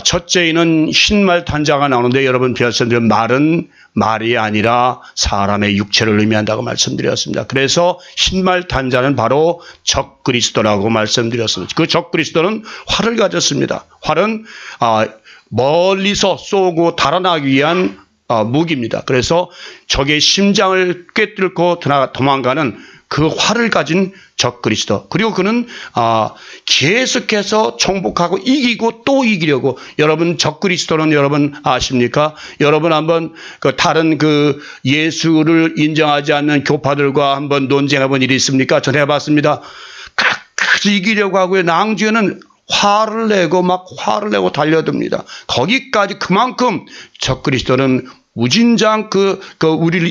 첫째에는 흰말 단자가 나오는데 여러분 말씀드린 말은 말이 아니라 사람의 육체를 의미한다고 말씀드렸습니다. 그래서 흰말 단자는 바로 적그리스도라고 말씀드렸습니다. 그 적그리스도는 활을 가졌습니다. 활은 멀리서 쏘고 달아나기 위한 무기입니다. 그래서 적의 심장을 꿰뚫고 도망가는 그 활을 가진 적그리스도. 그리고 그는 계속해서 정복하고 이기고 또 이기려고. 여러분 적그리스도는 여러분 아십니까? 여러분 한번 다른 예수를 인정하지 않는 교파들과 한번 논쟁해 본 일이 있습니까? 전 해봤습니다. 끝까지 이기려고 하고요. 낭주에는 화를 내고 달려듭니다. 거기까지 그만큼 적그리스도는 무진장 우리를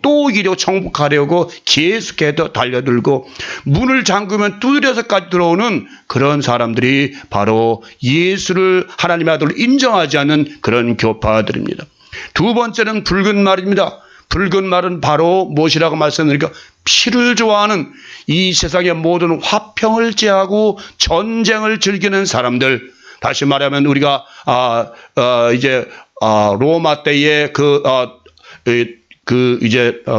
또 이기려고 정복하려고 계속해서 달려들고 문을 잠그면 두드려서까지 들어오는 그런 사람들이 바로 예수를 하나님의 아들을 인정하지 않는 그런 교파들입니다. 두 번째는 붉은 말입니다. 붉은 말은 바로 무엇이라고 말씀드리니까 피를 좋아하는 이 세상의 모든 화평을 제하고 전쟁을 즐기는 사람들. 다시 말하면 우리가 이제 로마 때의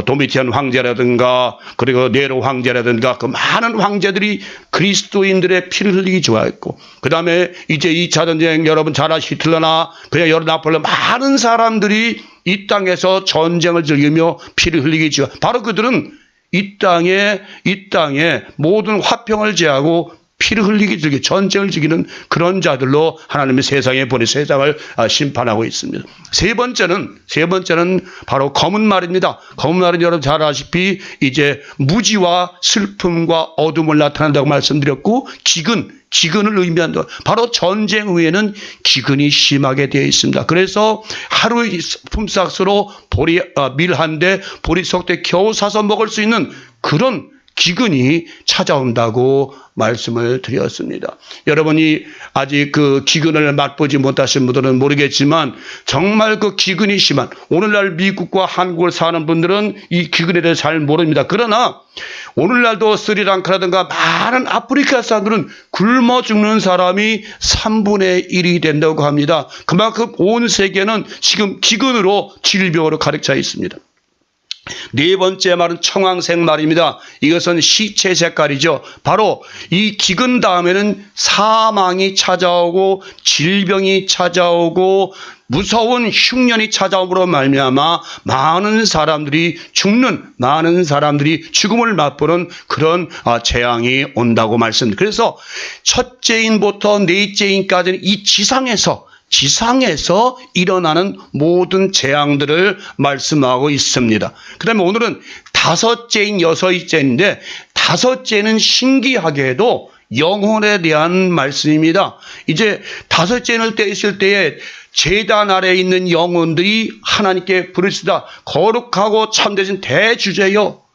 도미티안 황제라든가 그리고 네로 황제라든가 그 많은 황제들이 그리스도인들의 피를 흘리기 좋아했고, 그 다음에 이제 2차 전쟁 여러분 잘 아시는 히틀러나 그냥 여러 나폴레옹 많은 사람들이 이 땅에서 전쟁을 즐기며 피를 흘리기 좋아. 바로 그들은 이 땅에 모든 화평을 제하고 피를 흘리기 즐기 전쟁을 즐기는 그런 자들로 하나님의 세상에 보내 세상을 심판하고 있습니다. 세 번째는 바로 검은 말입니다. 검은 말은 여러분 잘 아시피 이제 무지와 슬픔과 어둠을 나타낸다고 말씀드렸고, 기근을 의미한다. 바로 전쟁 후에는 기근이 심하게 되어 있습니다. 그래서 하루 품삯으로 보리 밀 한 대, 보리 석 대 겨우 사서 먹을 수 있는 그런 기근이 찾아온다고 말씀을 드렸습니다. 여러분이 아직 그 기근을 맛보지 못하신 분들은 모르겠지만 정말 그 기근이 심한, 오늘날 미국과 한국을 사는 분들은 이 기근에 대해 잘 모릅니다. 그러나 오늘날도 스리랑카라든가 많은 아프리카 사람들은 굶어 죽는 사람이 3분의 1이 된다고 합니다. 그만큼 온 세계는 지금 기근으로 질병으로 가득 차 있습니다. 네 번째 말은 청황색 말입니다. 이것은 시체 색깔이죠. 바로 이 기근 다음에는 사망이 찾아오고 질병이 찾아오고 무서운 흉년이 찾아옴으로 말미암아 많은 사람들이 죽음을 맛보는 그런 재앙이 온다고 말씀드립니다. 그래서 첫째인부터 넷째인까지는 이 지상에서 일어나는 모든 재앙들을 말씀하고 있습니다. 그 다음에 오늘은 다섯째인 여섯째인데, 다섯째는 신기하게도 영혼에 대한 말씀입니다. 이제 다섯째를 떼실 때에 제단 아래에 있는 영혼들이 하나님께 부르시다. 거룩하고 참되신 대주제여,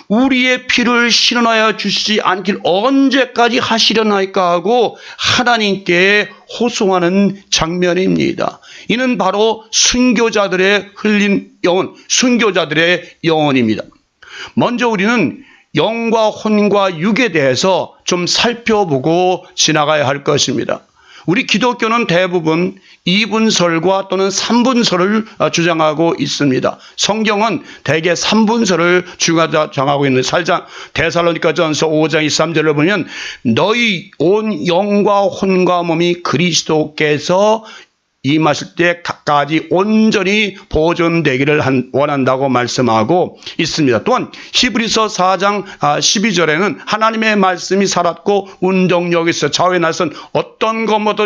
우리의 피를 신원하여 주시지 않길 언제까지 하시려나이까 하고 하나님께 호송하는 장면입니다. 이는 바로 순교자들의 흘린 영혼, 순교자들의 영혼입니다. 먼저 우리는 영과 혼과 육에 대해서 좀 살펴보고 지나가야 할 것입니다. 우리 기독교는 대부분 2분설과 또는 3분설을 주장하고 있습니다. 성경은 대개 3분설을 주장하고 있는 데살로니가전서 5장 23절을 보면 너희 온 영과 혼과 몸이 그리스도께서 임하실 때까지 온전히 보존되기를 원한다고 말씀하고 있습니다. 또한 히브리서 4장 12절에는 하나님의 말씀이 살았고 운동력이 있어 좌우에 나선 어떤 것보다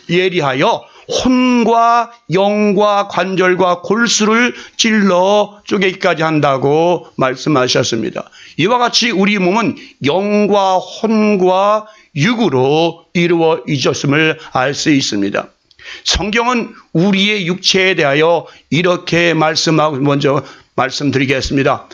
예리하여 혼과 영과 관절과 골수를 찔러 쪼개기까지 한다고 말씀하셨습니다. 이와 같이 우리 몸은 영과 혼과 육으로 이루어졌음을 알 수 있습니다. 성경은 우리의 육체에 대하여 이렇게 말씀하고, 먼저 말씀드리겠습니다.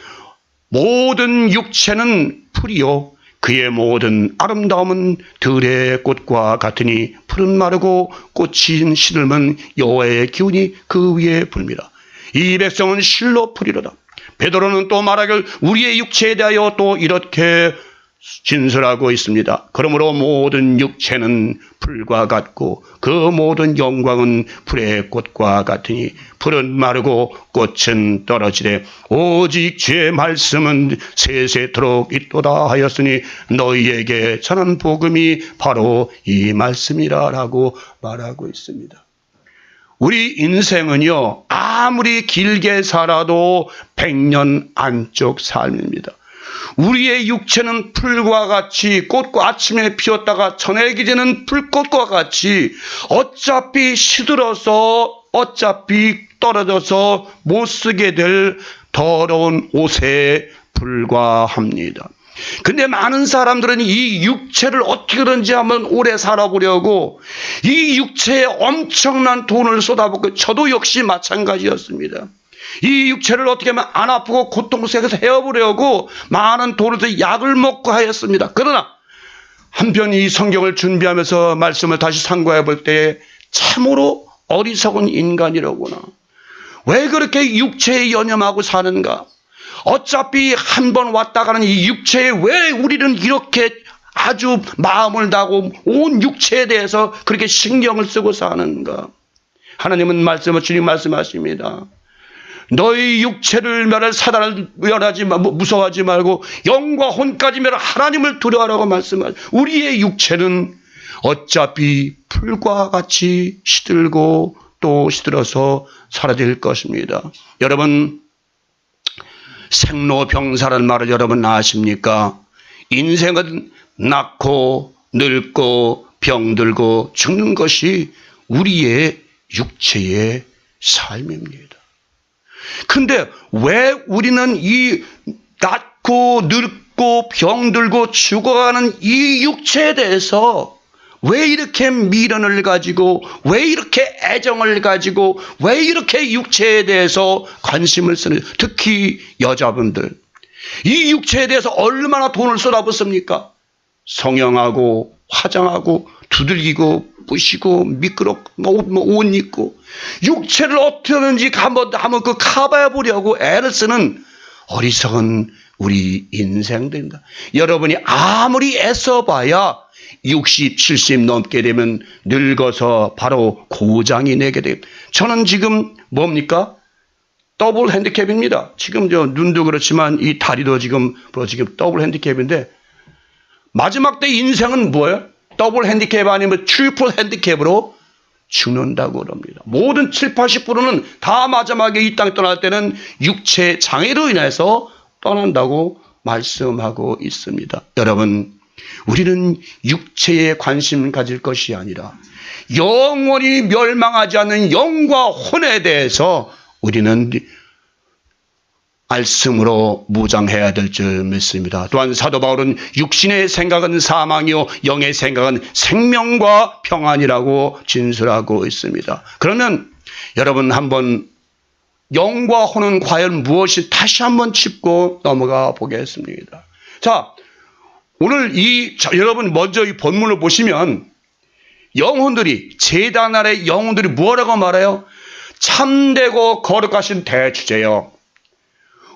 모든 육체는 풀이요 그의 모든 아름다움은 들의 꽃과 같으니 풀은 마르고 꽃이 시들면 여호와의 기운이 그 위에 불미라. 이 백성은 실로 풀이로다. 베드로는 또 말하길 우리의 육체에 대하여 또 이렇게 진술하고 있습니다. 그러므로 모든 육체는 불과 같고 그 모든 영광은 불의 꽃과 같으니 풀은 마르고 꽃은 떨어지되 오직 주의 말씀은 세세토록 있도다 하였으니 너희에게 전한 복음이 바로 이 말씀이라 라고 말하고 있습니다. 우리 인생은요, 아무리 길게 살아도 100년 안쪽 삶입니다. 우리의 육체는 풀과 같이 꽃과 아침에 피었다가 저녁이 되는 풀꽃과 같이 어차피 시들어서 어차피 떨어져서 못 쓰게 될 더러운 옷에 불과합니다. 근데 많은 사람들은 이 육체를 어떻게든지 한번 오래 살아보려고 이 약에 엄청난 돈을 쏟아붓고 저도 역시 마찬가지였습니다. 이 육체를 어떻게 하면 안 아프고 고통스럽게 헤어보려고 많은 돈을 써 약을 먹고 하였습니다. 그러나 한편 이 성경을 준비하면서 말씀을 다시 상고해 볼 때 참으로 어리석은 인간이로구나. 왜 그렇게 육체에 연연하고 사는가? 어차피 한 번 왔다 가는 이 육체에 왜 우리는 이렇게 아주 마음을 다하고 온 육체에 대해서 그렇게 신경을 쓰고 사는가? 하나님은 주님 말씀하십니다. 너희 육체를 멸할 사단을 무서워하지 말고 영과 혼까지 멸할 하나님을 두려워하라고 말씀하죠. 우리의 육체는 어차피 풀과 같이 시들고 또 시들어서 사라질 것입니다. 여러분, 생로병사라는 말을 여러분 아십니까? 인생은 낳고 늙고 병들고 죽는 것이 우리의 육체의 삶입니다. 근데 왜 우리는 이 낳고 늙고 병들고 죽어가는 이 육체에 대해서 왜 이렇게 미련을 가지고 왜 이렇게 애정을 가지고 왜 이렇게 육체에 대해서 관심을 쓰는, 특히 여자분들 이 육체에 대해서 얼마나 돈을 쏟아붓습니까? 성형하고 화장하고 두들기고 부시고 미끄럽고 옷 입고 육체를 어떻게든지 한번 그 커버해 보려고 애를 쓰는 어리석은 우리 인생들입니다. 여러분이 아무리 애써봐야 60, 70 넘게 되면 늙어서 바로 고장이 내게 됩니다. 저는 지금 뭡니까? 더블 핸디캡입니다. 지금 저 눈도 그렇지만 이 다리도 지금 더블 핸디캡인데 마지막 때 인생은 뭐예요? 더블 핸디캡 아니면 트리플 핸디캡으로 죽는다고 그럽니다. 모든 7, 80%는 다 마지막에 이 땅에 떠날 때는 육체 장애로 인해서 떠난다고 말씀하고 있습니다. 여러분, 우리는 육체에 관심 가질 것이 아니라 영원히 멸망하지 않는 영과 혼에 대해서 우리는 말씀으로 무장해야 될 줄 믿습니다. 또한 사도 바울은 육신의 생각은 사망이요 영의 생각은 생명과 평안이라고 진술하고 있습니다. 그러면 여러분 한번 영과 혼은 과연 무엇이 다시 한번 짚고 넘어가 보겠습니다. 자, 오늘 여러분 먼저 이 본문을 보시면 영혼들이 제단 아래 영혼들이 뭐라고 말해요? 참되고 거룩하신 대주제여,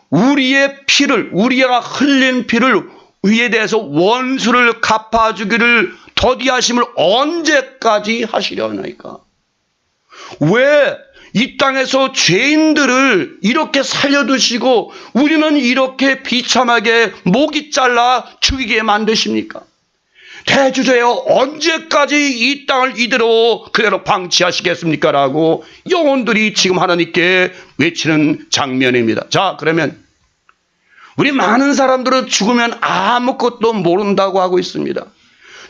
우리의 피를, 우리가 흘린 피를 위에 대해서 원수를 갚아주기를 더디하심을 언제까지 하시려나이까? 왜 이 땅에서 죄인들을 이렇게 살려두시고 우리는 이렇게 비참하게 목이 잘라 죽이게 만드십니까? 대주제여, 언제까지 이 땅을 이대로 그대로 방치하시겠습니까? 라고 영혼들이 지금 하나님께 외치는 장면입니다. 자, 그러면 우리 많은 사람들은 죽으면 아무것도 모른다고 하고 있습니다.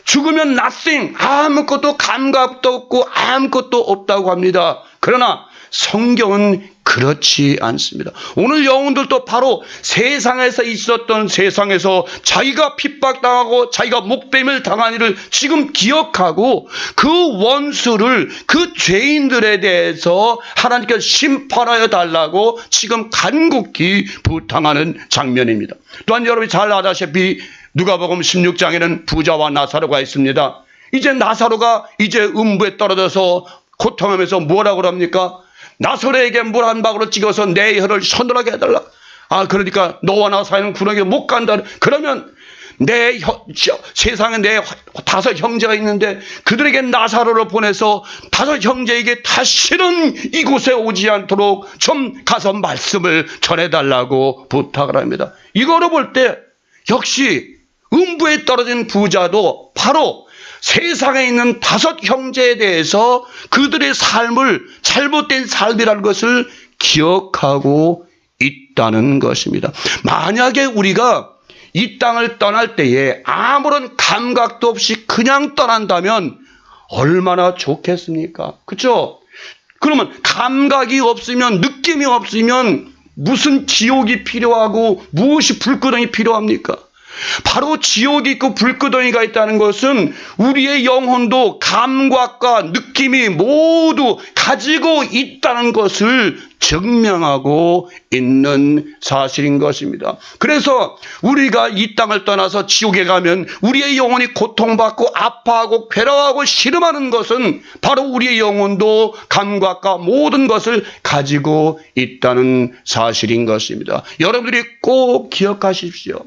죽으면 nothing, 아무것도 감각도 없고 아무것도 없다고 합니다. 그러나 성경은 그렇지 않습니다. 오늘 영혼들도 바로 세상에서 있었던, 세상에서 자기가 핍박당하고 자기가 목베임을 당한 일을 지금 기억하고 그 원수를, 그 죄인들에 대해서 하나님께 심판하여 달라고 지금 간곡히 부탁하는 장면입니다. 또한 여러분이 잘 아다시피 누가복음 16장에는 부자와 나사로가 있습니다. 이제 나사로가 이제 음부에 떨어져서 고통하면서 뭐라고 합니까? 나사로에게 물 한 방울을 찍어서 내 혀를 서늘하게 해달라. 그러니까 너와 나 사이는 구렁이에 못 간다. 그러면 세상에 내 5 형제가 있는데 그들에게 나사로를 보내서 5 형제에게 다시는 이곳에 오지 않도록 좀 가서 말씀을 전해달라고 부탁을 합니다. 이거로 볼 때 역시 음부에 떨어진 부자도 바로 세상에 있는 5 형제에 대해서 그들의 삶을 잘못된 삶이라는 것을 기억하고 있다는 것입니다. 만약에 우리가 이 땅을 떠날 때에 아무런 감각도 없이 그냥 떠난다면 얼마나 좋겠습니까? 그렇죠? 그러면 감각이 없으면, 느낌이 없으면 무슨 지옥이 필요하고 무엇이 불구덩이 필요합니까? 바로 지옥이 있고 불구덩이가 있다는 것은 우리의 영혼도 감각과 느낌이 모두 가지고 있다는 것을 증명하고 있는 사실인 것입니다. 그래서 우리가 이 땅을 떠나서 지옥에 가면 우리의 영혼이 고통받고 아파하고 괴로워하고 싫어하는 것은 바로 우리의 영혼도 감각과 모든 것을 가지고 있다는 사실인 것입니다. 여러분들이 꼭 기억하십시오.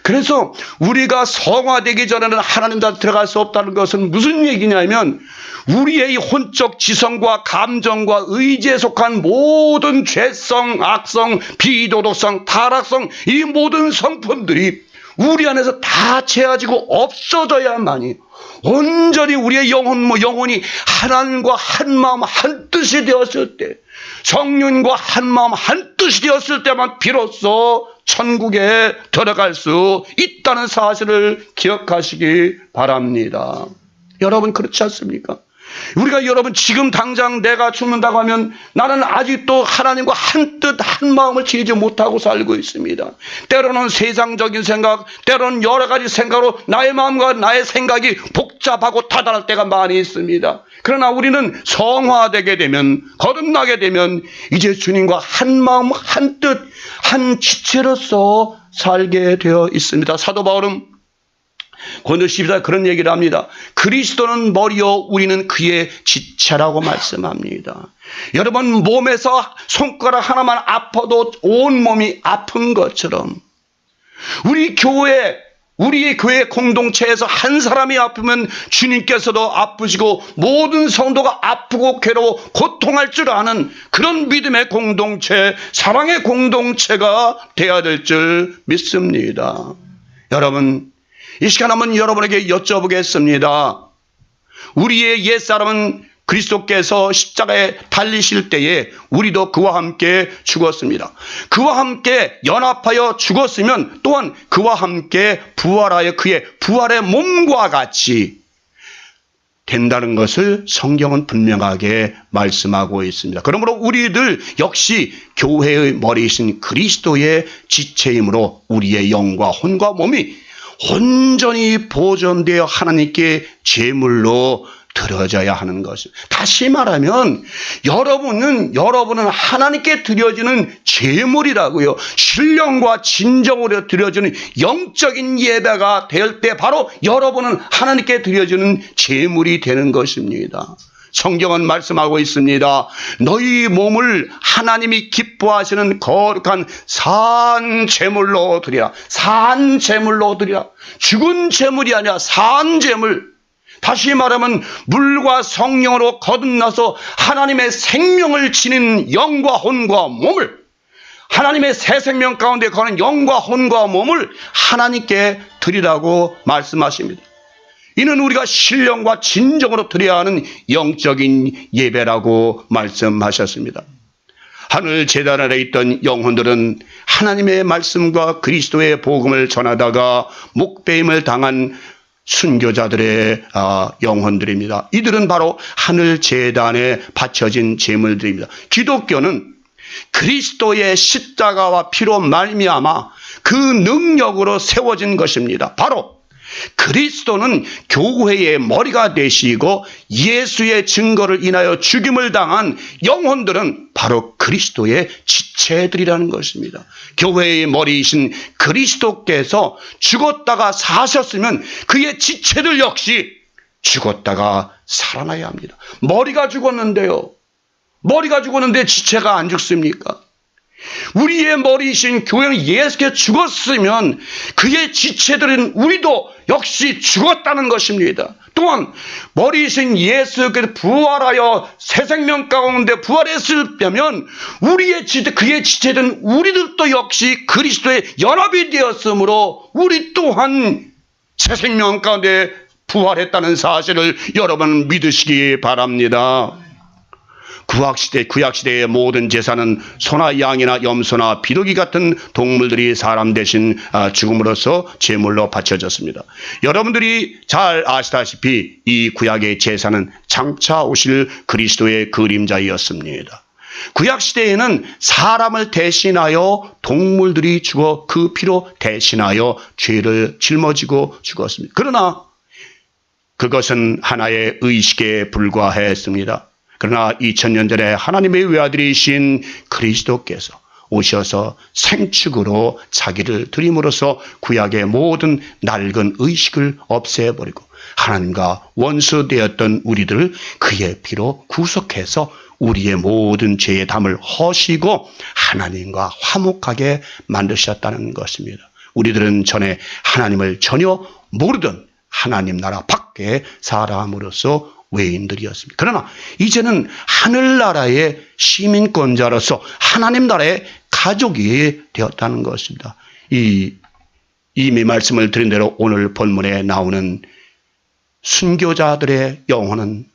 그래서 우리가 성화되기 전에는 하나님 나라에 들어갈 수 없다는 것은 무슨 얘기냐면 우리의 혼적 지성과 감정과 의지에 속한 모든 죄성, 악성, 비도덕성, 타락성 이 모든 성품들이 우리 안에서 다 채워지고 없어져야만이 온전히 우리의 영혼이 하나님과 한 마음 한 뜻이 되었을 때, 성령과 한 마음 한 뜻이 되었을 때만 비로소 천국에 들어갈 수 있다는 사실을 기억하시기 바랍니다. 여러분 그렇지 않습니까? 우리가 여러분 지금 당장 내가 죽는다고 하면 나는 아직도 하나님과 한 뜻 한 마음을 지니지 못하고 살고 있습니다. 때로는 세상적인 생각, 때로는 여러 가지 생각으로 나의 마음과 나의 생각이 복잡하고 다단할 때가 많이 있습니다. 그러나 우리는 성화되게 되면, 거듭나게 되면 이제 주님과 한 마음 한 뜻 한 지체로서 살게 되어 있습니다. 사도 바울은 고린도 12장 그런 얘기를 합니다. 그리스도는 머리요 우리는 그의 지체라고 말씀합니다. 여러분 몸에서 손가락 하나만 아파도 온 몸이 아픈 것처럼 우리의 교회 공동체에서 한 사람이 아프면 주님께서도 아프시고 모든 성도가 아프고 괴로워 고통할 줄 아는 그런 믿음의 공동체, 사랑의 공동체가 되어야 될 줄 믿습니다. 여러분 이 시간 한번 여러분에게 여쭤보겠습니다. 우리의 옛사람은 그리스도께서 십자가에 달리실 때에 우리도 그와 함께 죽었습니다. 그와 함께 연합하여 죽었으면 또한 그와 함께 부활하여 그의 부활의 몸과 같이 된다는 것을 성경은 분명하게 말씀하고 있습니다. 그러므로 우리들 역시 교회의 머리이신 그리스도의 지체이므로 우리의 영과 혼과 몸이 온전히 보존되어 하나님께 제물로 드려져야 하는 것입니다. 다시 말하면 여러분은 하나님께 드려지는 제물이라고요. 신령과 진정으로 드려지는 영적인 예배가 될 때 바로 여러분은 하나님께 드려지는 제물이 되는 것입니다. 성경은 말씀하고 있습니다. 너희 몸을 하나님이 기뻐하시는 거룩한 산 제물로 드리라. 산 제물로 드리라. 죽은 제물이 아니라 산 제물. 다시 말하면 물과 성령으로 거듭나서 하나님의 생명을 지닌 영과 혼과 몸을, 하나님의 새 생명 가운데 거는 영과 혼과 몸을 하나님께 드리라고 말씀하십니다. 이는 우리가 신령과 진정으로 드려야 하는 영적인 예배라고 말씀하셨습니다. 하늘 제단 아래 있던 영혼들은 하나님의 말씀과 그리스도의 복음을 전하다가 목배임을 당한 순교자들의 영혼들입니다. 이들은 바로 하늘 제단에 바쳐진 제물들입니다. 기독교는 그리스도의 십자가와 피로 말미암아 그 능력으로 세워진 것입니다. 바로 그리스도는 교회의 머리가 되시고 예수의 증거를 인하여 죽임을 당한 영혼들은 바로 그리스도의 지체들이라는 것입니다. 교회의 머리이신 그리스도께서 죽었다가 사셨으면 그의 지체들 역시 죽었다가 살아나야 합니다. 머리가 죽었는데 지체가 안 죽습니까? 우리의 머리이신 교회는 예수께 죽었으면 그의 지체들은 우리도 역시 죽었다는 것입니다. 또한 머리이신 예수께서 부활하여 새 생명 가운데 부활했으면 우리의 그의 지체들은 우리들도 역시 그리스도의 연합이 되었으므로 우리 또한 새 생명 가운데 부활했다는 사실을 여러분 믿으시기 바랍니다. 구약시대의 모든 제사는 소나 양이나 염소나 비둘기 같은 동물들이 사람 대신 죽음으로써 제물로 바쳐졌습니다. 여러분들이 잘 아시다시피 이 구약의 제사는 장차 오실 그리스도의 그림자였습니다. 구약시대에는 사람을 대신하여 동물들이 죽어 그 피로 대신하여 죄를 짊어지고 죽었습니다. 그러나 그것은 하나의 의식에 불과했습니다. 그러나 2000년 전에 하나님의 외아들이신 그리스도께서 오셔서 생축으로 자기를 드림으로써 구약의 모든 낡은 의식을 없애버리고 하나님과 원수되었던 우리들을 그의 피로 구속해서 우리의 모든 죄의 담을 허시고 하나님과 화목하게 만드셨다는 것입니다. 우리들은 전에 하나님을 전혀 모르던 하나님 나라 밖의 사람으로서 외인들이었습니다. 그러나 이제는 하늘나라의 시민권자로서 하나님 나라의 가족이 되었다는 것입니다. 이미 말씀을 드린 대로 오늘 본문에 나오는 순교자들의 영혼은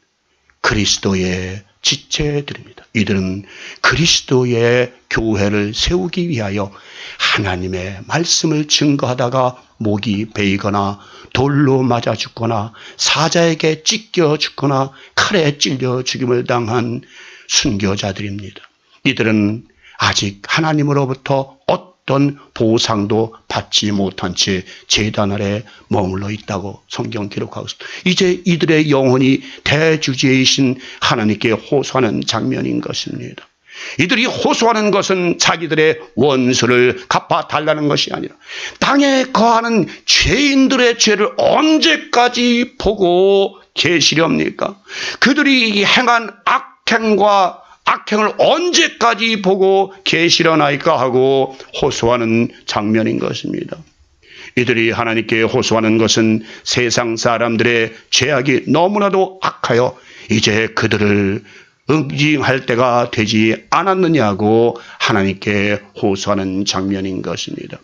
그리스도의 지체들입니다. 이들은 그리스도의 교회를 세우기 위하여 하나님의 말씀을 증거하다가 목이 베이거나 돌로 맞아 죽거나 사자에게 찢겨 죽거나 칼에 찔려 죽임을 당한 순교자들입니다. 이들은 아직 하나님으로부터 어떤 보상도 받지 못한 채 제단 아래 머물러 있다고 성경 기록하고 있습니다. 이제 이들의 영혼이 대주제이신 하나님께 호소하는 장면인 것입니다. 이들이 호소하는 것은 자기들의 원수를 갚아달라는 것이 아니라 땅에 거하는 죄인들의 죄를 언제까지 보고 계시렵니까? 그들이 행한 악행을 언제까지 보고 계시려나이까 하고 호소하는 장면인 것입니다. 이들이 하나님께 호소하는 것은 세상 사람들의 죄악이 너무나도 악하여 이제 그들을 응징할 때가 되지 않았느냐고 하나님께 호소하는 장면인 것입니다.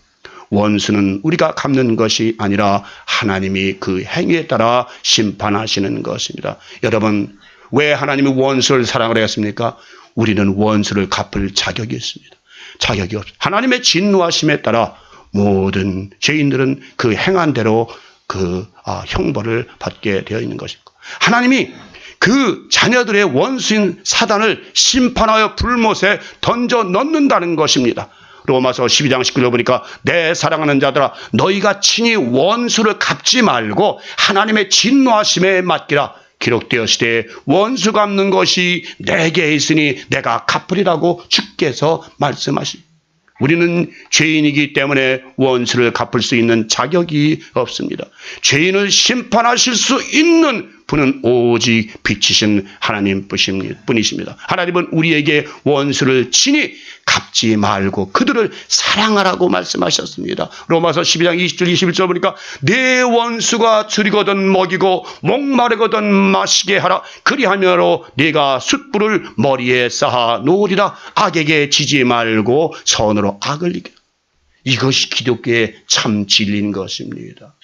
원수는 우리가 갚는 것이 아니라 하나님이 그 행위에 따라 심판하시는 것입니다. 여러분, 왜 하나님이 원수를 사랑을 했습니까? 우리는 원수를 갚을 자격이 있습니다. 자격이 없습니다. 하나님의 진노하심에 따라 모든 죄인들은 그 행한 대로 그 형벌을 받게 되어 있는 것입니다. 하나님이 그 자녀들의 원수인 사단을 심판하여 불못에 던져 넣는다는 것입니다. 로마서 12장 19절 보니까 내 사랑하는 자들아 너희가 친히 원수를 갚지 말고 하나님의 진노하심에 맡기라. 기록되었으되 원수 갚는 것이 내게 있으니 내가 갚으리라고 주께서 말씀하십니다. 우리는 죄인이기 때문에 원수를 갚을 수 있는 자격이 없습니다. 죄인을 심판하실 수 있는 분은 오직 빛이신 하나님 뿐이십니다. 하나님은 우리에게 원수를 친히 갚지 말고 그들을 사랑하라고 말씀하셨습니다. 로마서 12장 20절 21절 보니까 내 원수가 줄이거든 먹이고 목마르거든 마시게 하라. 그리하므로 네가 숯불을 머리에 쌓아 놓으리라. 악에게 지지 말고 선으로 악을 이겨. 이것이 기독교의 참 진리인 것입니다.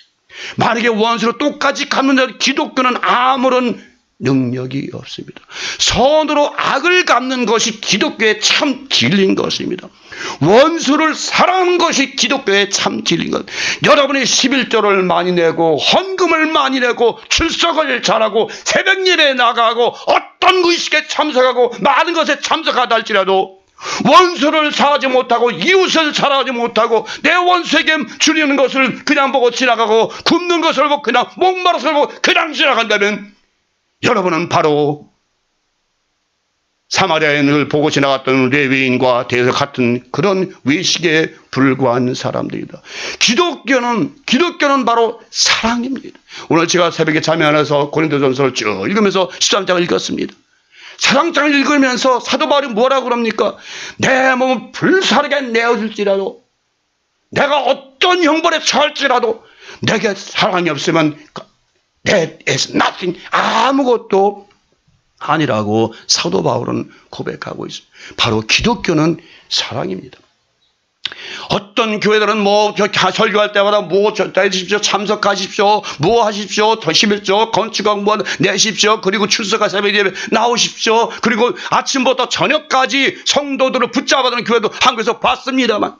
만약에 원수로 똑같이 갚는 자 기독교는 아무런 능력이 없습니다. 선으로 악을 갚는 것이 기독교의 참 진리인 것입니다. 원수를 사랑하는 것이 기독교의 참 진리인 것. 여러분이 11조를 많이 내고 헌금을 많이 내고 출석을 잘하고 새벽 예배에 나가고 어떤 의식에 참석하고 많은 것에 참석하다 할지라도 원수를 사하지 못하고 이웃을 사랑하지 못하고 내 원수에게 주려는 것을 그냥 보고 지나가고 굶는 것을 보고 그냥 목마르서 보고 그냥 지나간다면 여러분은 바로 사마리아인을 보고 지나갔던 레위인과 대서 같은 그런 외식에 불과한 사람들이다. 기독교는 바로 사랑입니다. 오늘 제가 새벽에 잠이 안 와서 고린도전서를 쭉 읽으면서 13장을 읽었습니다. 사랑장을 읽으면서 사도 바울이 뭐라고 그럽니까? 내 몸을 불사르게 내어줄지라도, 내가 어떤 형벌에 처할지라도 내게 사랑이 없으면 there is nothing, 아무것도 아니라고 사도 바울은 고백하고 있습니다. 바로 기독교는 사랑입니다. 어떤 교회들은 뭐 설교할 때마다 뭐 해주십시오, 참석하십시오, 뭐 하십시오, 더 11조 건축학 뭐 내십시오, 그리고 출석하 새벽 예배 나오십시오, 그리고 아침부터 저녁까지 성도들을 붙잡아두는 교회도 한국에서 봤습니다만,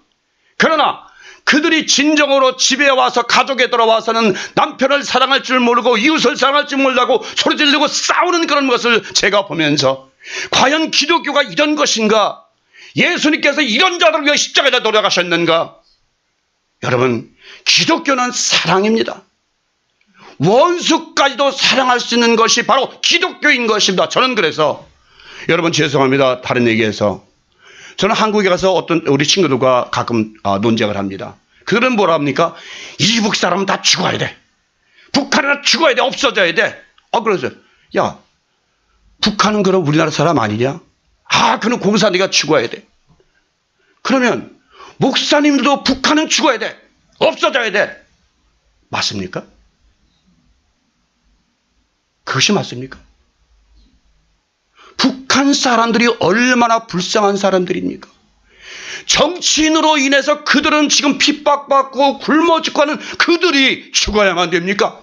그러나 그들이 진정으로 집에 와서 가족에 들어와서는 남편을 사랑할 줄 모르고 이웃을 사랑할 줄 모르고 소리 지르고 싸우는 그런 것을 제가 보면서, 과연 기독교가 이런 것인가? 예수님께서 이런 자들을 위해 십자가에 돌아가셨는가? 여러분, 기독교는 사랑입니다. 원수까지도 사랑할 수 있는 것이 바로 기독교인 것입니다. 저는 그래서, 여러분 죄송합니다, 다른 얘기해서, 저는 한국에 가서 어떤 우리 친구들과 가끔 논쟁을 합니다. 그들은 뭐라 합니까? 이북 사람은 다 죽어야 돼, 북한은 죽어야 돼, 없어져야 돼. 그래서 야, 북한은 그럼 우리나라 사람 아니냐? 그는 공산이가 죽어야 돼. 그러면 목사님들도 북한은 죽어야 돼, 없어져야 돼. 맞습니까? 그것이 맞습니까? 북한 사람들이 얼마나 불쌍한 사람들입니까? 정치인으로 인해서 그들은 지금 핍박받고 굶어 죽고 하는 그들이 죽어야만 됩니까?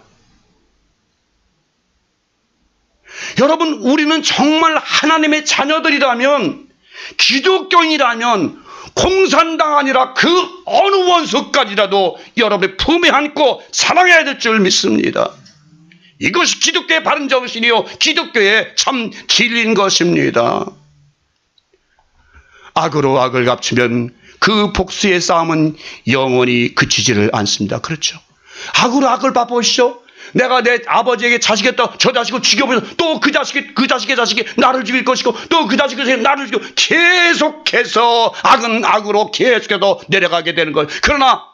여러분, 우리는 정말 하나님의 자녀들이라면, 기독교인이라면 공산당 아니라 그 어느 원수까지라도 여러분의 품에 안고 사랑해야 될 줄 믿습니다. 이것이 기독교의 바른 정신이요, 기독교의 참 진리인 것입니다. 악으로 악을 갚으면 그 복수의 싸움은 영원히 그치지를 않습니다. 그렇죠? 악으로 악을 갚으시죠. 내가 내 아버지에게 자식했다, 저 자식을 죽여보면 또 그 자식의 자식이 나를 죽일 것이고, 또 그 자식이 나를 죽이고, 계속해서 악은 악으로 계속해서 내려가게 되는 것. 그러나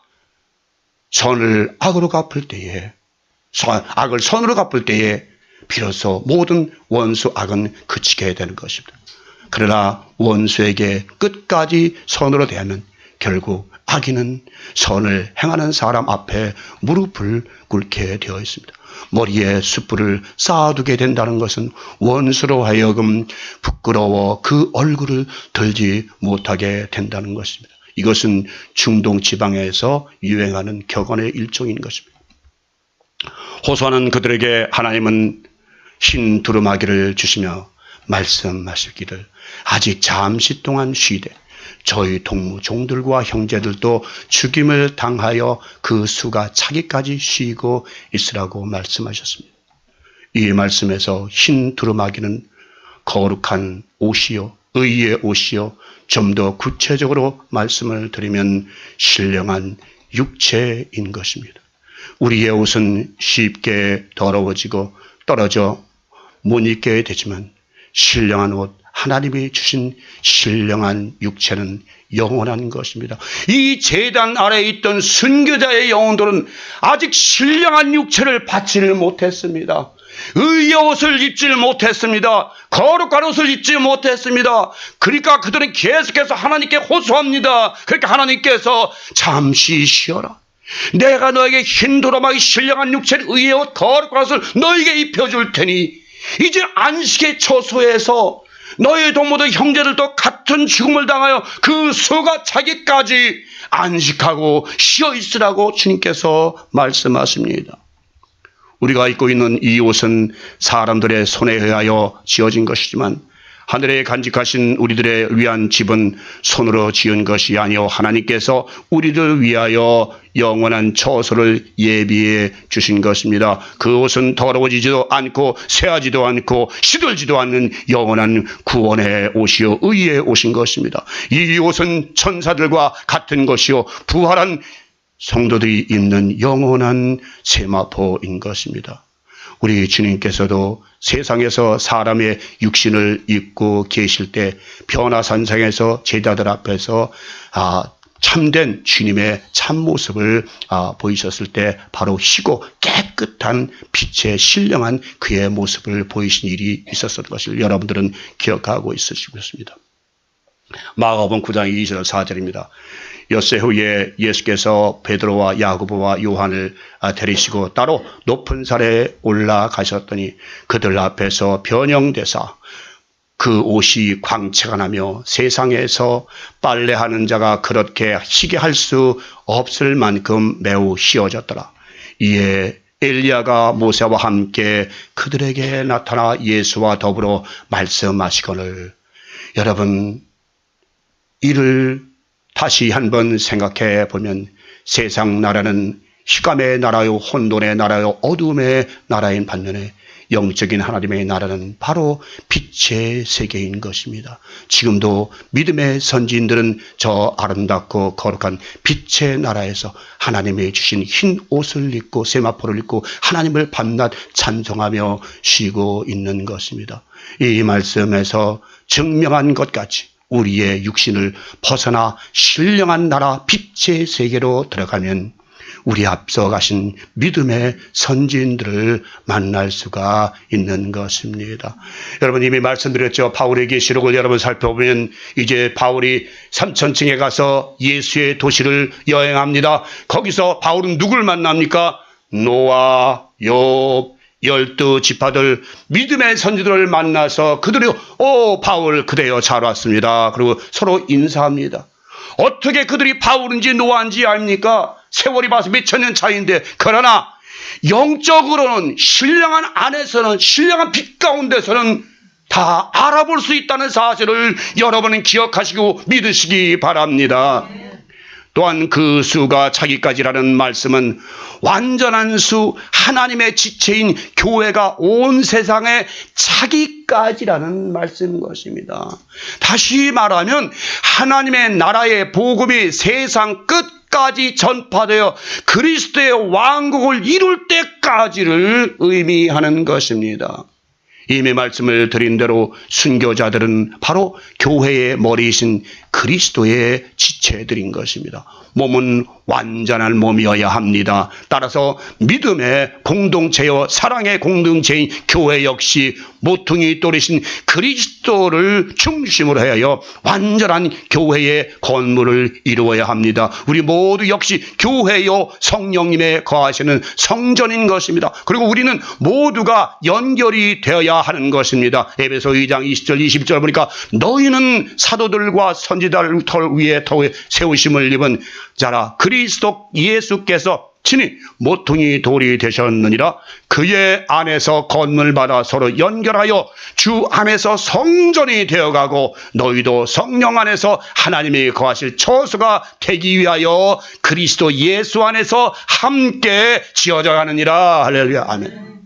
선을 악으로 갚을 때에, 악을 선으로 갚을 때에 비로소 모든 원수 악은 그치게 되는 것입니다. 그러나 원수에게 끝까지 선으로 대하면 결국 악인은 선을 행하는 사람 앞에 무릎을 꿇게 되어 있습니다. 머리에 숯불을 쌓아두게 된다는 것은 원수로 하여금 부끄러워 그 얼굴을 들지 못하게 된다는 것입니다. 이것은 중동 지방에서 유행하는 격언의 일종인 것입니다. 호소하는 그들에게 하나님은 흰 두루마기를 주시며 말씀하시기를, 아직 잠시 동안 쉬되 저희 동무 종들과 형제들도 죽임을 당하여 그 수가 차기까지 쉬고 있으라고 말씀하셨습니다. 이 말씀에서 흰 두루마기는 거룩한 옷이요, 의의 옷이요, 좀 더 구체적으로 말씀을 드리면 신령한 육체인 것입니다. 우리의 옷은 쉽게 더러워지고 떨어져 못 입게 되지만 신령한 옷, 하나님이 주신 신령한 육체는 영원한 것입니다. 이 제단 아래에 있던 순교자의 영혼들은 아직 신령한 육체를 받지를 못했습니다. 의의 옷을 입지 못했습니다. 거룩한 옷을 입지 못했습니다. 그러니까 그들은 계속해서 하나님께 호소합니다. 그러니까 하나님께서 잠시 쉬어라. 내가 너에게 흰 두루마기 신령한 육체를, 의의 옷, 거룩한 옷을 너에게 입혀줄 테니 이제 안식의 처소에서 너희 동무들 형제들도 같은 죽음을 당하여 그 수가 차기까지 안식하고 쉬어 있으라고 주님께서 말씀하십니다. 우리가 입고 있는 이 옷은 사람들의 손에 의하여 지어진 것이지만 하늘에 간직하신 우리들의 위한 집은 손으로 지은 것이 아니요 하나님께서 우리를 위하여 영원한 처소를 예비해 주신 것입니다. 그 옷은 더러워지지도 않고 새하지도 않고 시들지도 않는 영원한 구원의 옷이요 의의 옷인 것입니다. 이 옷은 천사들과 같은 것이요 부활한 성도들이 입는 영원한 세마포인 것입니다. 우리 주님께서도 세상에서 사람의 육신을 입고 계실 때 변화산상에서 제자들 앞에서 참된 주님의 참모습을 보이셨을 때 바로 희고 깨끗한 빛의 신령한 그의 모습을 보이신 일이 있었던 것을 여러분들은 기억하고 있으시겠습니다. 마가복음 9장 2절 4절입니다. 엿새 후에 예수께서 베드로와 야고보와 요한을 데리시고 따로 높은 산에 올라가셨더니 그들 앞에서 변형되사 그 옷이 광채가 나며 세상에서 빨래하는 자가 그렇게 희게 할 수 없을 만큼 매우 희어졌더라. 이에 엘리야가 모세와 함께 그들에게 나타나 예수와 더불어 말씀하시거늘. 여러분, 이를 다시 한번 생각해 보면 세상 나라는 휘감의 나라요 혼돈의 나라요 어둠의 나라인 반면에 영적인 하나님의 나라는 바로 빛의 세계인 것입니다. 지금도 믿음의 선지인들은 저 아름답고 거룩한 빛의 나라에서 하나님이 주신 흰 옷을 입고 세마포를 입고 하나님을 밤낮 찬송하며 쉬고 있는 것입니다. 이 말씀에서 증명한 것 같이 우리의 육신을 벗어나 신령한 나라 빛의 세계로 들어가면 우리 앞서 가신 믿음의 선지인들을 만날 수가 있는 것입니다. 여러분 이미 말씀드렸죠. 바울의 계시록을 여러분 살펴보면 이제 바울이 3000층에 가서 예수의 도시를 여행합니다. 거기서 바울은 누굴 만납니까? 노아, 욥, 12지파들 믿음의 선지들을 만나서 그들이 바울 그대여 잘 왔습니다. 그리고 서로 인사합니다. 어떻게 그들이 바울인지 노아인지 압니까? 세월이 봐서 몇천 년 차이인데 그러나 영적으로는 신령한 안에서는 신령한 빛 가운데서는 다 알아볼 수 있다는 사실을 여러분은 기억하시고 믿으시기 바랍니다. 또한 그 수가 자기까지라는 말씀은 완전한 수 하나님의 지체인 교회가 온 세상에 자기까지라는 말씀인 것입니다. 다시 말하면 하나님의 나라의 복음이 세상 끝까지 전파되어 그리스도의 왕국을 이룰 때까지를 의미하는 것입니다. 이미 말씀을 드린 대로 순교자들은 바로 교회의 머리이신 그리스도의 지체들인 것입니다. 몸은 완전한 몸이어야 합니다. 따라서 믿음의 공동체요 사랑의 공동체인 교회 역시 모퉁이 돌이신 그리스도를 중심으로 하여 완전한 교회의 건물을 이루어야 합니다. 우리 모두 역시 교회요 성령님의 거하시는 성전인 것입니다. 그리고 우리는 모두가 연결이 되어야 하는 것입니다. 에베소 2장 20절 21절 보니까 너희는 사도들과 선지자를 털 위에 세우심을 입은 자라 그리스도 예수께서 친히 모퉁이 돌이 되셨느니라. 그의 안에서 건물마다 서로 연결하여 주 안에서 성전이 되어가고 너희도 성령 안에서 하나님이 거하실 처소가 되기 위하여 그리스도 예수 안에서 함께 지어져 가느니라. 할렐루야. 아멘.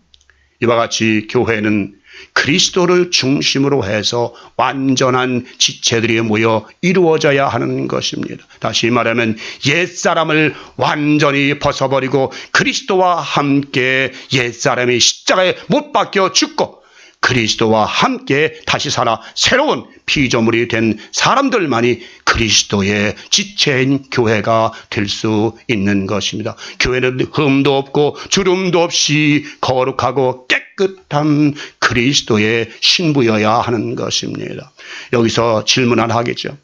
이와 같이 교회는 그리스도를 중심으로 해서 완전한 지체들이 모여 이루어져야 하는 것입니다. 다시 말하면 옛사람을 완전히 벗어버리고 그리스도와 함께 옛사람이 십자가에 못 박혀 죽고 그리스도와 함께 다시 살아 새로운 피조물이 된 사람들만이 그리스도의 지체인 교회가 될 수 있는 것입니다. 교회는 흠도 없고 주름도 없이 거룩하고 깨끗한 그리스도의 신부여야 하는 것입니다. 여기서 질문 하나 하겠죠.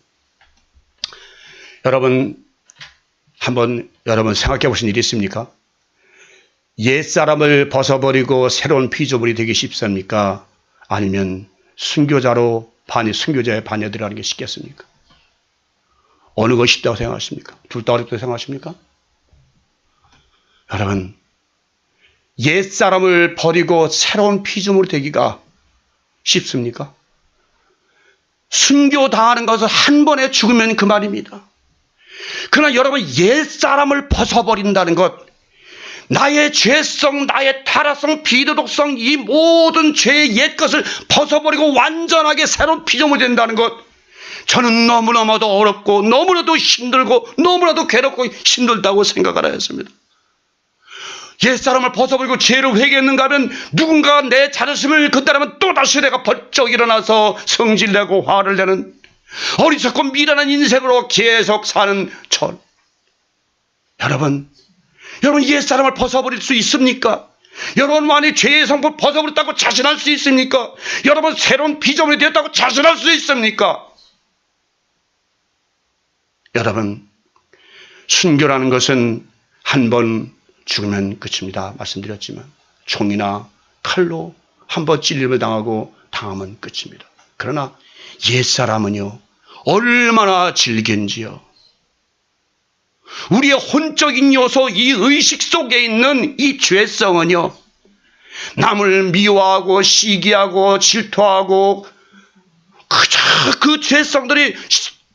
여러분 한번 생각해 보신 일이 있습니까? 옛사람을 벗어버리고 새로운 피조물이 되기 쉽습니까? 아니면 순교자의 반여들이라는 게 쉽겠습니까? 어느 것이 쉽다고 생각하십니까? 둘 다 어렵다고 생각하십니까? 여러분, 옛사람을 버리고 새로운 피조물이 되기가 쉽습니까? 순교당하는 것을 한 번에 죽으면 그만입니다. 그러나 여러분, 옛사람을 벗어버린다는 것, 나의 죄성, 나의 타락성, 비도덕성, 이 모든 죄의 옛것을 벗어버리고 완전하게 새로운 피조물이 된다는 것, 저는 너무너무도 어렵고 너무나도 힘들고 너무나도 괴롭고 힘들다고 생각을 하였습니다. 옛사람을 벗어버리고 죄를 회개했는가 하면 누군가 내 자존심을 건드리면 또다시 내가 벌쩍 일어나서 성질내고 화를 내는, 어리석고 미련한 인생으로 계속 사는 여러분 옛사람을 벗어버릴 수 있습니까? 여러분 만약 죄의 성품 벗어버렸다고 자신할 수 있습니까? 여러분 새로운 피조물이 되었다고 자신할 수 있습니까? 여러분, 순교라는 것은 한 번 죽으면 끝입니다. 말씀드렸지만 총이나 칼로 한 번 찔림을 당하면 끝입니다. 그러나 옛사람은요, 얼마나 질긴지요. 우리의 혼적인 요소, 이 의식 속에 있는 이 죄성은요, 남을 미워하고 시기하고 질투하고 그저 그 죄성들이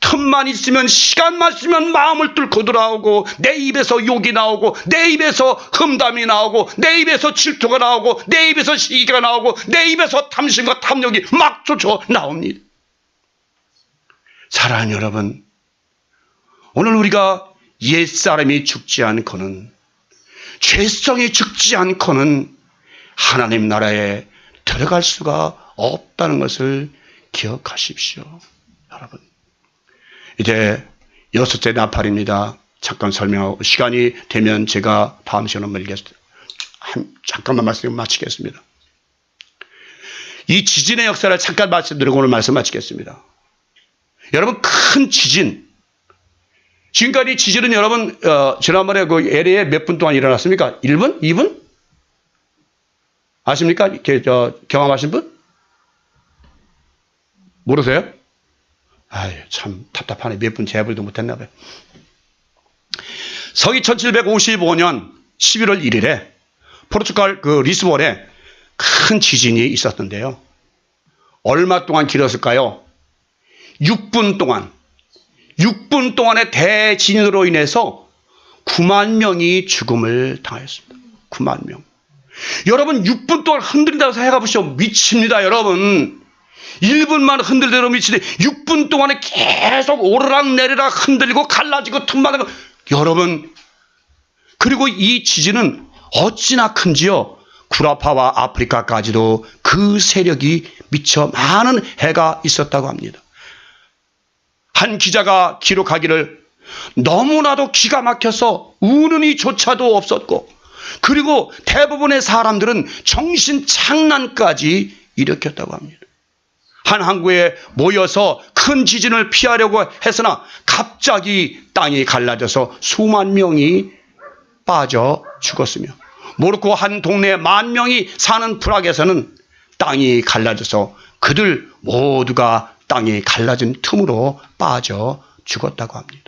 틈만 있으면, 시간만 있으면 마음을 뚫고 들어오고, 내 입에서 욕이 나오고, 내 입에서 흠담이 나오고, 내 입에서 질투가 나오고, 내 입에서 시기가 나오고, 내 입에서 탐심과 탐욕이 막 쫓아 나옵니다. 사랑하는 여러분, 오늘 우리가 옛사람이 죽지 않고는, 죄성이 죽지 않고는 하나님 나라에 들어갈 수가 없다는 것을 기억하십시오. 여러분, 이제 6째 나팔입니다. 잠깐 설명하고 시간이 되면 제가 다음 시간에 말겠습니다. 잠깐만 말씀 마치겠습니다. 이 지진의 역사를 잠깐 말씀드리고 오늘 말씀 마치겠습니다. 여러분, 큰 지진, 지금까지 지진은 여러분 지난번에 그 LA에 몇 분 동안 일어났습니까? 1분? 2분? 아십니까? 경험하신 분? 모르세요? 아유, 참 답답하네. 몇 분 제불도 못했나 봐요. 서기 1755년 11월 1일에 포르투갈 그 리스본에 큰 지진이 있었는데요. 얼마 동안 길었을까요? 6분 동안의 대지진으로 인해서 9만 명이 죽음을 당하였습니다. 9만 명. 여러분, 6분 동안 흔들린다고 생각해 보시오. 미칩니다, 여러분. 1분만 흔들대로 미치는데 6분 동안에 계속 오르락내리락 흔들리고 갈라지고 틈만하고, 여러분, 그리고 이 지진은 어찌나 큰지요. 구라파와 아프리카까지도 그 세력이 미쳐 많은 해가 있었다고 합니다. 한 기자가 기록하기를 너무나도 기가 막혀서 우는 이조차도 없었고, 그리고 대부분의 사람들은 정신 착란까지 일으켰다고 합니다. 한 항구에 모여서 큰 지진을 피하려고 했으나 갑자기 땅이 갈라져서 수만 명이 빠져 죽었으며, 모로코 한 동네 1만 명이 사는 프락에서는 땅이 갈라져서 그들 모두가 땅이 갈라진 틈으로 빠져 죽었다고 합니다.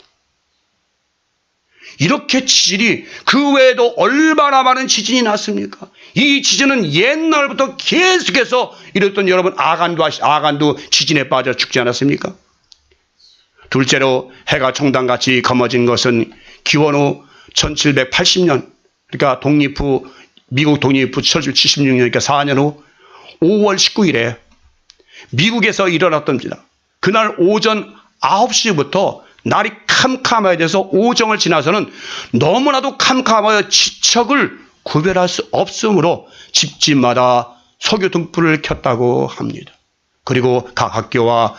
이렇게 지진이, 그 외에도 얼마나 많은 지진이 났습니까? 이 지진은 옛날부터 계속해서 이랬던, 여러분, 아간두 지진에 빠져 죽지 않았습니까? 둘째로 해가 총당같이 검어진 것은 기원 후 1780년, 그러니까 미국 독립 후 1776년이니까 4년 후 5월 19일에 미국에서 일어났던 일이다. 그날 오전 9시부터 날이 캄캄해져서 오정을 지나서는 너무나도 캄캄하여 지척을 구별할 수 없으므로 집집마다 석유 등불을 켰다고 합니다. 그리고 각 학교와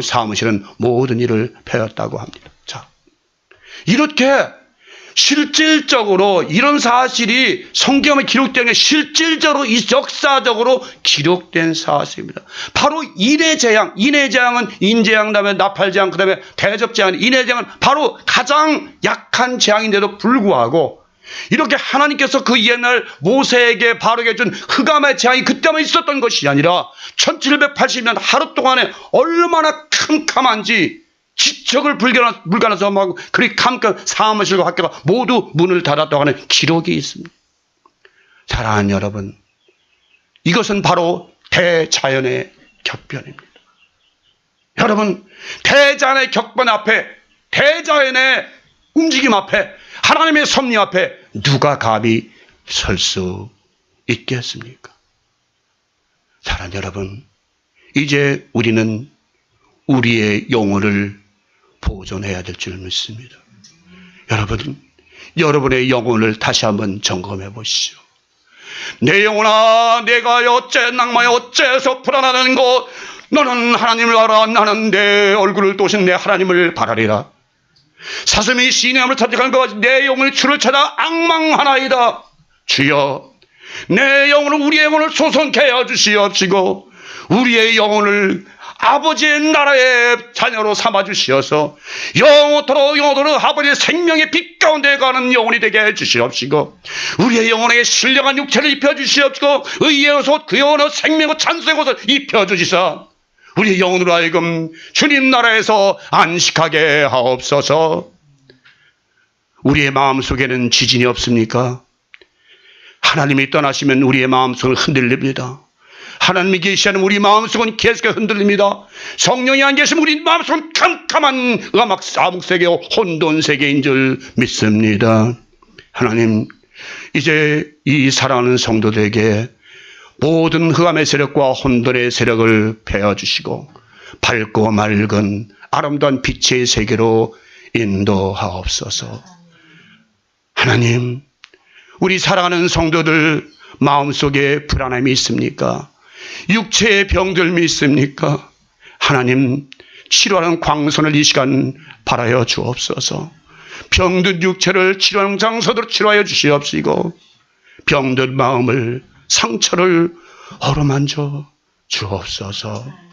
사무실은 모든 일을 펴였다고 합니다. 자, 이렇게 실질적으로 이런 사실이 성경에 기록된 게 실질적으로 역사적으로 기록된 사실입니다. 바로 인해재앙은 인재앙, 다음에 나팔재앙, 그 다음에 대접재앙, 인해재앙은 바로 가장 약한 재앙인데도 불구하고, 이렇게 하나님께서 그 옛날 모세에게 바로게 준 흑암의 재앙이 그때만 있었던 것이 아니라 1780년 하루 동안에 얼마나 캄캄한지, 지척을 불가능해서 막 그리 캄캄 사무실과 학교가 모두 문을 닫았다고 하는 기록이 있습니다. 사랑하는 여러분, 이것은 바로 대자연의 격변입니다. 여러분, 대자연의 격변 앞에, 대자연의 움직임 앞에, 하나님의 섭리 앞에 누가 감히 설 수 있겠습니까? 사랑하는 여러분, 이제 우리는 우리의 영혼을 보존해야 될 줄 믿습니다. 여러분, 여러분의 영혼을 다시 한번 점검해 보시죠. 내 영혼아, 내가 어째 낭만에 어째서 불안하는 것, 너는 하나님을 알아. 나는 내 얼굴을 도신 내 하나님을 바라리라. 사슴이 시내함을 찾아가는 것 같이 내 영혼이 주를 찾아 앙망하나이다. 주여, 내 영혼을, 우리의 영혼을 소성케 하여 주시옵시고 우리의 영혼을 아버지의 나라의 자녀로 삼아 주시어서 영원토록 아버지의 생명의 빛 가운데 가는 영혼이 되게 해 주시옵시고 우리의 영혼에게 신령한 육체를 입혀 주시옵시고 의의 옷, 그 영혼의 생명의 찬송의 옷을 입혀 주시사 우리의 영혼으로 하여금 주님 나라에서 안식하게 하옵소서. 우리의 마음속에는 지진이 없습니까? 하나님이 떠나시면 우리의 마음속은 흔들립니다. 하나님이 계시는 우리 마음속은 계속 흔들립니다. 성령이 안 계시면 우리 마음속은 캄캄한 음악 사목세계 혼돈세계인 줄 믿습니다. 하나님, 이제 이 사랑하는 성도들에게 모든 흑암의 세력과 혼돈의 세력을 베어주시고 밝고 맑은 아름다운 빛의 세계로 인도하옵소서. 하나님, 우리 사랑하는 성도들 마음속에 불안함이 있습니까? 육체의 병들미 있습니까? 하나님, 치료하는 광선을 이 시간 바라여 주옵소서. 병든 육체를 치료하는 장소로 치료하여 주시옵시고 병든 마음을, 상처를 어루만져 주옵소서.